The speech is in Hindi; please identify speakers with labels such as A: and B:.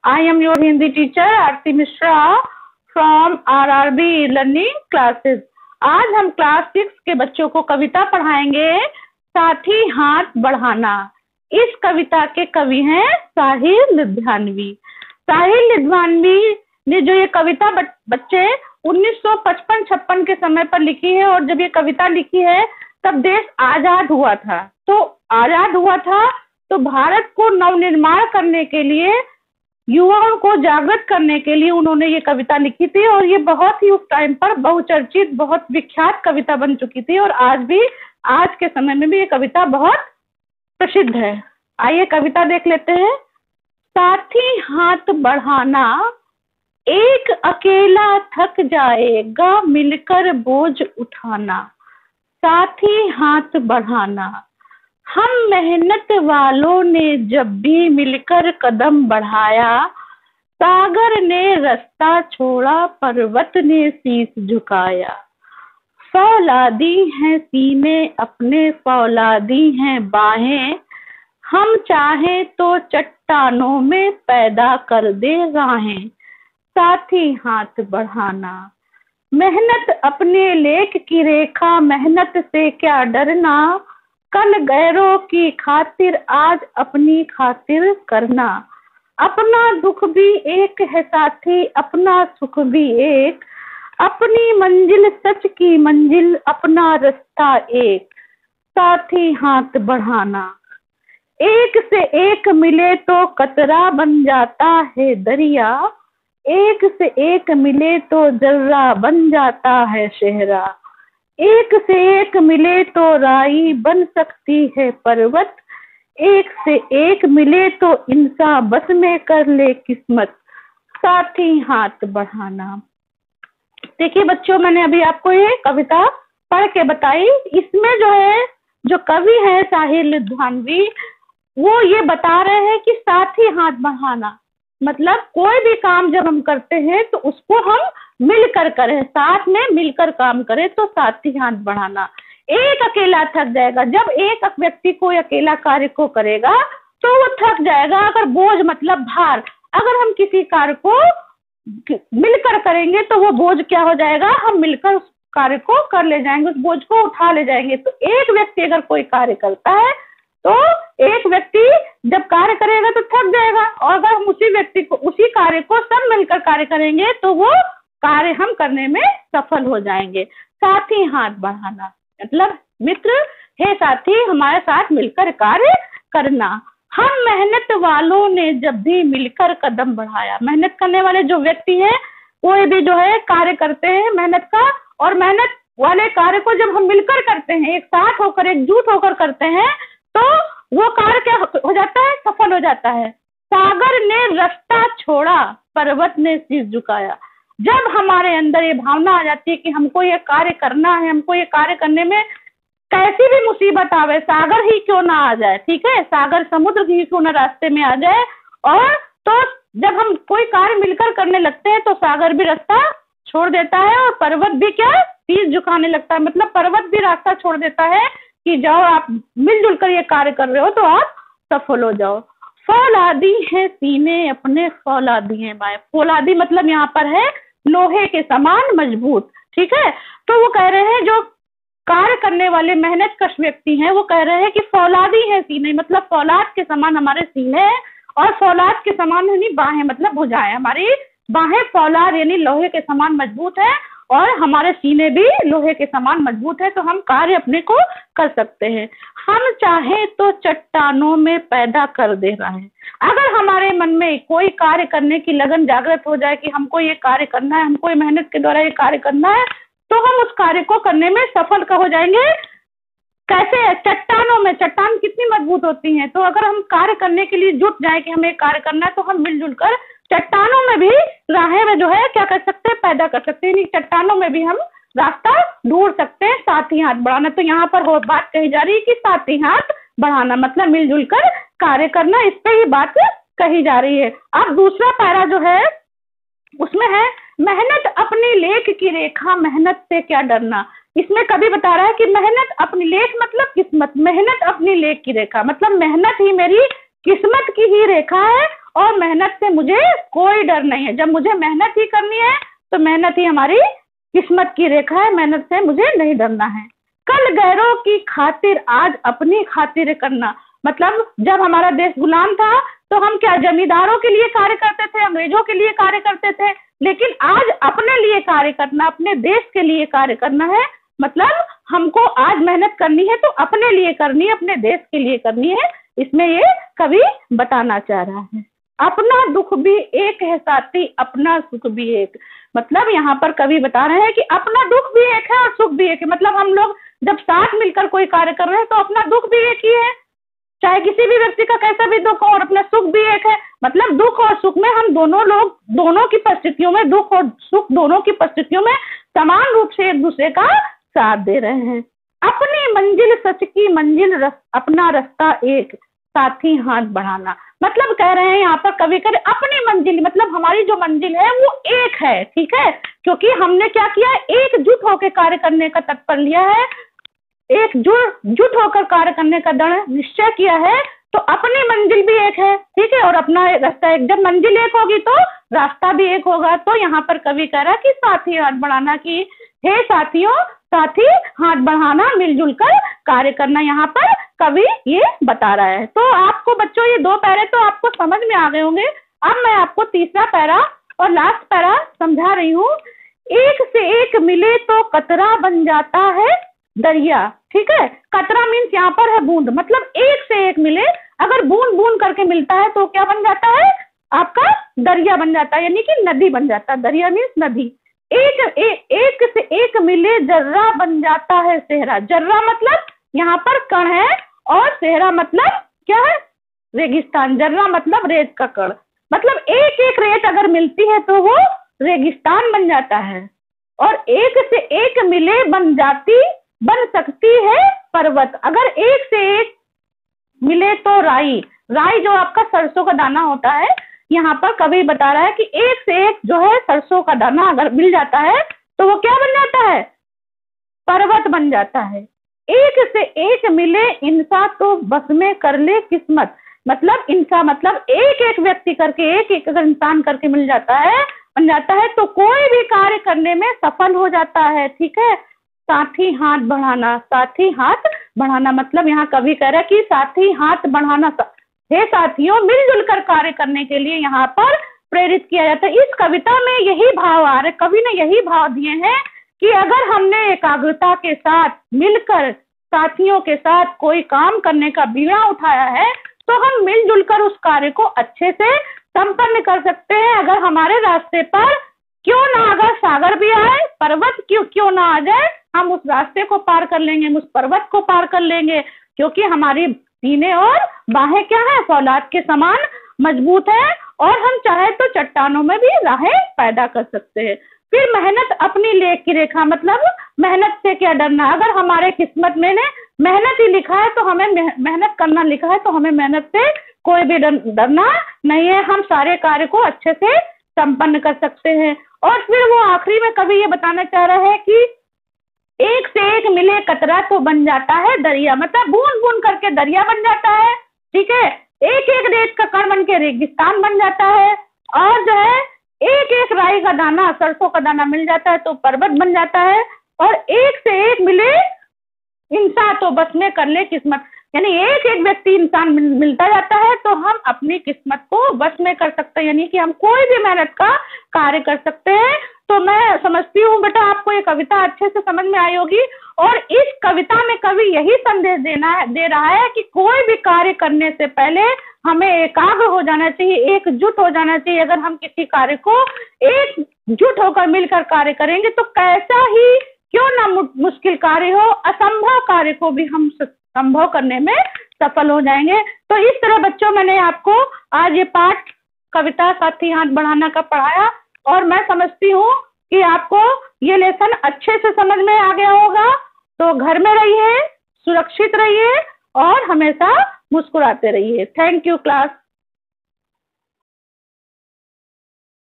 A: I am your Hindi teacher Aarti Mishra from RRB learning classes. आज हम क्लास 6 के बच्चों को कविता पढ़ाएंगे, साथी हाथ बढ़ाना। इस कविता के कवि हैं साहिल लुधियानवी। साहिल लुधियानवी ने जो ये कविता बच्चे 1955-56 के समय पर लिखी है, और जब ये कविता लिखी है तब देश आजाद हुआ था। तो भारत को नवनिर्माण करने के लिए, युवाओं को जागृत करने के लिए उन्होंने ये कविता लिखी थी, और ये बहुत ही उस टाइम पर बहुचर्चित, बहुत विख्यात कविता बन चुकी थी, और आज के समय में भी ये कविता बहुत प्रसिद्ध है। आइए कविता देख लेते हैं। साथी हाथ बढ़ाना, एक अकेला थक जाएगा मिलकर बोझ उठाना। साथी हाथ बढ़ाना, हम मेहनत वालों ने जब भी मिलकर कदम बढ़ाया, सागर ने रास्ता छोड़ा, पर्वत ने शीश झुकाया। फौलादी हैं सीने अपने, फौलादी हैं बाहें, हम चाहें तो चट्टानों में पैदा कर दे राहें। साथी हाथ बढ़ाना, मेहनत अपने लेख की रेखा, मेहनत से क्या डरना, कल गैरों की खातिर आज अपनी खातिर करना। अपना दुख भी एक है साथी, अपना सुख भी एक, अपनी मंजिल सच की मंजिल, अपना रास्ता एक। साथी हाथ बढ़ाना, एक से एक मिले तो कतरा बन जाता है दरिया, एक से एक मिले तो जर्रा बन जाता है शहरा। एक से एक मिले तो राई बन सकती है पर्वत, एक से एक मिले तो इंसान बस में कर ले किस्मत। साथी हाथ बढ़ाना। देखिए बच्चों, मैंने अभी आपको ये कविता पढ़ के बताई। इसमें जो कवि है साहिल लुधियानवी, वो ये बता रहे हैं कि साथी हाथ बढ़ाना मतलब कोई भी काम जब हम करते हैं तो उसको हम मिलकर करें, साथ में मिलकर काम करें, तो साथी हाथ बढ़ाना। एक अकेला थक जाएगा, जब एक व्यक्ति कोई अकेला कार्य को करेगा तो वो थक जाएगा। अगर बोझ मतलब भार, अगर हम किसी कार्य को मिलकर करेंगे तो वो बोझ क्या हो जाएगा, हम मिलकर उस कार्य को कर ले जाएंगे, उस बोझ को उठा ले जाएंगे। तो एक व्यक्ति अगर कोई कार्य करता है तो एक व्यक्ति जब कार्य करेगा तो थक जाएगा, और अगर हम उसी कार्य को सब मिलकर कार्य करेंगे तो वो कार्य हम करने में सफल हो जाएंगे। साथी हाथ बढ़ाना मतलब मित्र, हे साथी हमारे साथ मिलकर कार्य करना। हम मेहनत वालों ने जब भी मिलकर कदम बढ़ाया, मेहनत करने वाले जो व्यक्ति है, कोई भी जो है कार्य करते हैं मेहनत का, और मेहनत वाले कार्य को जब हम मिलकर करते हैं, एक साथ होकर एकजुट होकर करते हैं, तो वो कार्य क्या हो जाता है, सफल हो जाता है। सागर ने रास्ता छोड़ा, पर्वत ने शीश झुकाया। जब हमारे अंदर ये भावना आ जाती है कि हमको ये कार्य करना है, हमको ये कार्य करने में कैसी भी मुसीबत आवे, सागर ही क्यों ना आ जाए, ठीक है, सागर समुद्र ही क्यों ना रास्ते में आ जाए, और तो जब हम कोई कार्य मिलकर करने लगते हैं तो सागर भी रास्ता छोड़ देता है, और पर्वत भी क्या, शीश झुकाने लगता है। मतलब पर्वत भी रास्ता छोड़ देता है कि जाओ, आप मिलजुल कर ये कार्य कर रहे हो तो आप सफल हो जाओ। फौलादी है सीने अपने, फौलादी है बाएं। फौलादी मतलब यहाँ पर है लोहे के समान मजबूत, ठीक है। तो वो कह रहे हैं जो कार्य करने वाले मेहनत कश व्यक्ति हैं, वो कह रहे हैं कि फौलादी है सीने, मतलब फौलाद के समान हमारे सीने हैं, और फौलाद के समान यानी बाहें मतलब भुजाएं, हमारी बाहें फौलाद यानी लोहे के समान मजबूत है, और हमारे सीने भी लोहे के समान मजबूत है, तो हम कार्य अपने को कर सकते हैं। हम चाहे तो चट्टानों में पैदा कर दे रहे हैं। अगर हमारे मन में कोई कार्य करने की लगन जागृत हो जाए कि हमको ये कार्य करना है, हमको ये मेहनत के द्वारा ये कार्य करना है, तो हम उस कार्य को करने में सफल हो जाएंगे। कैसे? चट्टानों में। चट्टान कितनी मजबूत होती हैं, तो अगर हम कार्य करने के लिए जुट जाए कि हमें कार्य करना है, तो हम मिलजुल कर चट्टानों में भी राहें में जो है क्या कर सकते हैं, पैदा कर सकते हैं, चट्टानों में भी हम रास्ता ढूंढ सकते हैं। साथी हाथ बढ़ाना, तो यहाँ पर बात कही जा रही है कि साथी हाथ बढ़ाना मतलब मिलजुल कर कार्य करना, इस पे ही बात कही जा रही है। अब दूसरा पैरा जो है उसमें है मेहनत अपनी लेख की रेखा, मेहनत से क्या डरना। इसमें कभी बता रहा है कि मेहनत अपनी लेख मतलब किस्मत, मेहनत अपनी लेख की रेखा मतलब मेहनत ही मेरी किस्मत की ही रेखा है, और मेहनत से मुझे कोई डर नहीं है। जब मुझे मेहनत ही करनी है तो मेहनत ही हमारी किस्मत की रेखा है, मेहनत से मुझे नहीं डरना है। कल गैरों की खातिर आज अपनी खातिर करना, मतलब जब हमारा देश गुलाम था तो हम क्या जमींदारों के लिए कार्य करते थे, अंग्रेजों के लिए कार्य करते थे, लेकिन आज अपने लिए कार्य करना, अपने देश के लिए कार्य करना है। मतलब हमको आज मेहनत करनी है तो अपने लिए करनी है, अपने देश के लिए करनी है। इसमें ये कवि बताना चाह रहा है। अपना दुख भी एक है साथी, अपना सुख भी एक। मतलब यहाँ पर कवि बता रहे हैं कि अपना दुख भी एक है और सुख भी एक है। मतलब हम लोग जब साथ मिलकर कोई कार्य कर रहे हैं तो अपना दुख भी एक ही है, चाहे किसी भी व्यक्ति का कैसा भी दुख हो, और अपना सुख भी एक है। मतलब दुख और सुख में हम दोनों लोग दोनों की परिस्थितियों में, दुख और सुख दोनों की परिस्थितियों में समान रूप से एक दूसरे का साथ दे रहे हैं। अपनी मंजिल सच की मंजिल अपना रास्ता एक, साथी हाथ बढ़ाना। मतलब कह रहे हैं यहाँ पर कवि कर अपनी मंजिल, मतलब हमारी जो मंजिल है वो एक है, ठीक है, क्योंकि हमने क्या किया है, एकजुट होकर कार्य करने का तत्पर लिया है, एकजुट होकर कार्य करने का दृढ़ निश्चय किया है, तो अपनी मंजिल भी एक है, ठीक है, और अपना रास्ता एक। जब मंजिल एक होगी तो रास्ता भी एक होगा। तो यहाँ पर कवि कह रहा है कि साथी हाथ बढ़ाना, की हे साथियों, साथी हाथ बढ़ाना, मिलजुल कर कार्य करना, यहाँ पर कवि ये बता रहा है। तो आपको बच्चों ये 2 पैरे तो आपको समझ में आ गए होंगे। अब मैं आपको तीसरा पैरा और लास्ट पैरा समझा रही हूँ। एक से एक मिले तो कतरा बन जाता है दरिया, ठीक है। कतरा मीन्स यहाँ पर है बूंद, मतलब एक से एक मिले, अगर बूंद बूंद करके मिलता है तो क्या बन जाता है, आपका दरिया बन जाता है, यानी कि नदी बन जाता है। दरिया मीन्स नदी। एक से एक मिले जर्रा बन जाता है सेहरा। जर्रा मतलब यहाँ पर कण है और सेहरा मतलब क्या है, रेगिस्तान। जर्रा मतलब रेत का कण, मतलब एक एक रेत अगर मिलती है तो वो रेगिस्तान बन जाता है। और एक से एक मिले बन सकती है पर्वत। अगर एक से एक मिले तो राई जो आपका सरसों का दाना होता है, यहाँ पर कवि बता रहा है कि एक से एक जो है सरसों का दाना अगर मिल जाता है तो वो क्या बन जाता है, पर्वत बन जाता है। एक से एक मिले इंसान तो बस में कर ले किस्मत। मतलब इंसान मतलब एक एक व्यक्ति करके, एक एक अगर इंसान करके मिल जाता है, बन जाता है, तो कोई भी कार्य करने में सफल हो जाता है, ठीक है। साथी हाथ बढ़ाना, साथी हाथ बढ़ाना, मतलब यहाँ कवि कह रहा है कि साथी हाथ बढ़ाना, हे साथियों, मिलजुल कर कार्य करने के लिए यहाँ पर प्रेरित किया जाता है। इस कविता में यही भाव आ रहे, कवि ने यही भाव दिए हैं कि अगर हमने एकाग्रता के साथ मिलकर साथियों के साथ कोई काम करने का बीड़ा उठाया है तो हम मिलजुल कर उस कार्य को अच्छे से संपन्न कर सकते हैं। अगर हमारे रास्ते पर क्यों ना, अगर सागर भी आए, पर्वत क्यों ना आ जाए, हम उस रास्ते को पार कर लेंगे, हम उस पर्वत को पार कर लेंगे, क्योंकि हमारी सीने और बाहें क्या है, फौलाद के समान मजबूत है, और हम चाहे तो चट्टानों में भी राहें पैदा कर सकते हैं। फिर मेहनत अपनी लेख की रेखा, मतलब मेहनत से क्या डरना। अगर हमारे किस्मत में ने मेहनत ही लिखा है तो हमें मेहनत करना लिखा है, तो हमें मेहनत से कोई भी डरना नहीं है, हम सारे कार्य को अच्छे से संपन्न कर सकते हैं। और फिर वो आखिरी में कवि ये बताना चाह रहा है कि एक से एक मिले कतरा तो बन जाता है दरिया, मतलब बूंद बूंद करके दरिया बन जाता है, ठीक है। एक एक रेत का कण बन के रेगिस्तान बन जाता है, और जो है एक एक राई का दाना, सरसों का दाना मिल जाता है तो पर्वत बन जाता है। और एक से एक मिले इंसान तो बस में कर ले किस्मत, यानी एक एक व्यक्ति इंसान मिलता जाता है तो हम अपनी किस्मत को बस में कर सकते हैं, यानी कि हम कोई भी मेहनत का कार्य कर सकते हैं। तो मैं समझती हूँ बेटा आपको ये कविता अच्छे से समझ में आई होगी। और इस कविता में कवि यही संदेश दे रहा है कि कोई भी कार्य करने से पहले हमें एकाग्र हो जाना चाहिए, एकजुट हो जाना चाहिए। अगर हम किसी कार्य को एकजुट होकर मिलकर कार्य करेंगे तो कैसा ही क्यों ना मुश्किल कार्य हो, असंभव कार्य को भी हम संभव करने में सफल हो जाएंगे। तो इस तरह बच्चों मैंने आपको आज ये पाठ कविता साथी हाथ बढ़ाना का पढ़ाया, और मैं समझती हूँ कि आपको ये लेसन अच्छे से समझ में आ गया होगा। तो घर में रहिए, सुरक्षित रहिए और हमेशा मुस्कुराते रहिए। Thank you class.